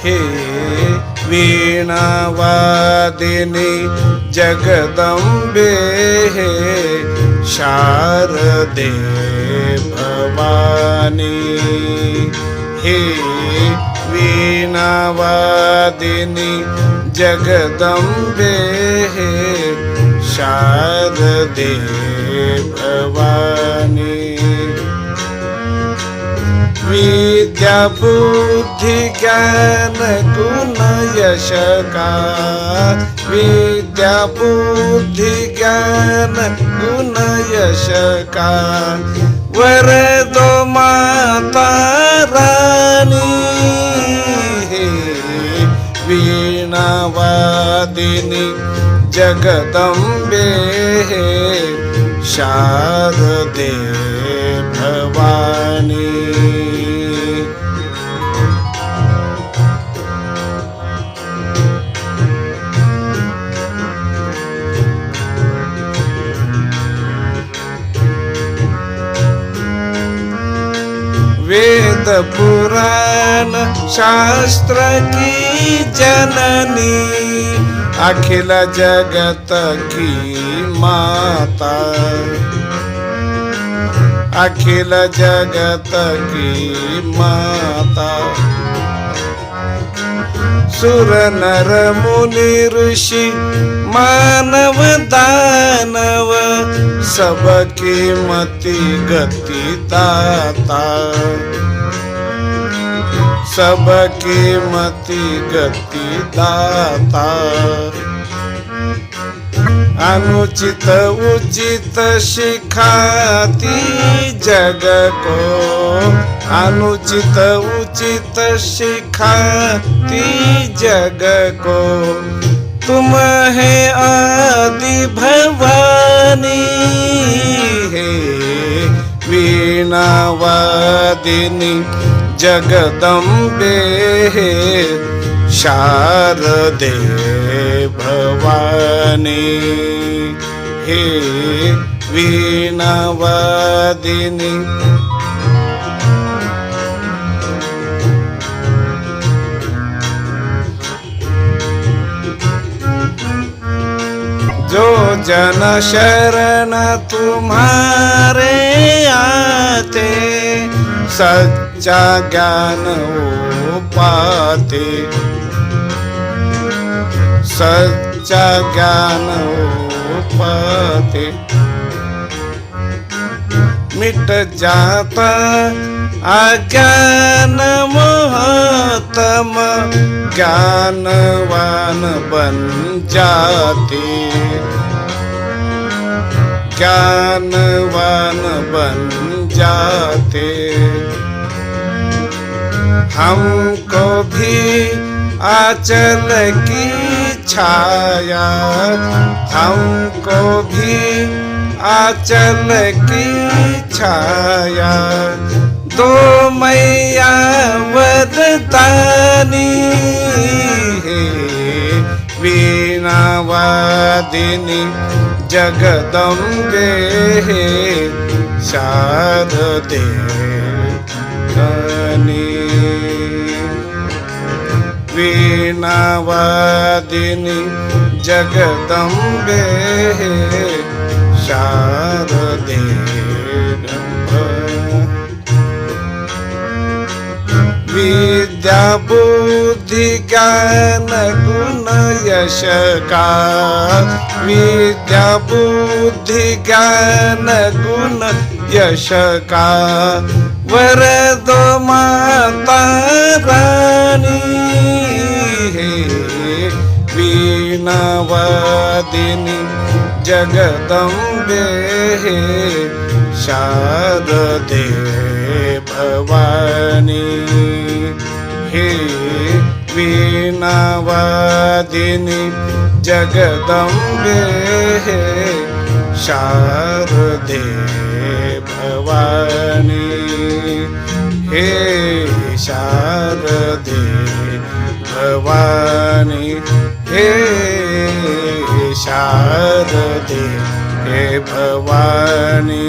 हे वीणावादिनी जगदंबे हे शारदे भवानी हे वीणावादिनी जगदंबे हे शारदे भवानी विद्या बुद्धि ज्ञान गुण यश का विद्या बुद्धि ज्ञान गुण यश का वर दो माता रानी हे वीणावादिनी जगदंबे हे शारदे भवानी वेद पुराण शास्त्र की जननी अखिल जगत की माता अखिल जगत की माता सुर नर मुनि ऋषि मानव दानव सबकी मति गति दाता सबकी मति गति दाता अनुचित उचित सिखाती जग को अनुचित उचित सिखाती जग को तुम है आदि भवानी हे वीणावादिनी जगदंबे हे शारदे भवानी हे वीणावादिनी जो जन शरण तुम्हारे आते सच्चा ज्ञान वो पाते सच्चा ज्ञान वो पाते मिट जाता अज्ञान मोहतम ज्ञानवान बन जाते ज्ञानवान बन जाते हमको भी आंचल की छाया हमको भी आंचल की छाया दो मैया वरदानी हे वीणावादिनी जगदंबे हे शारदे भवानी वीणावादिनी जगदंबे हे शारदे विद्या बुद्धि ज्ञान गुण यश का विद्या बुद्धि ज्ञान गुण यश का वर दो माता रानी हे वीणावादिनी जगदंबे हे शारदे भवानी हे वीणावादिनी जगदंबे हे शारदे भवानी हे शारदे भवानी हे शारदे हे भवानी।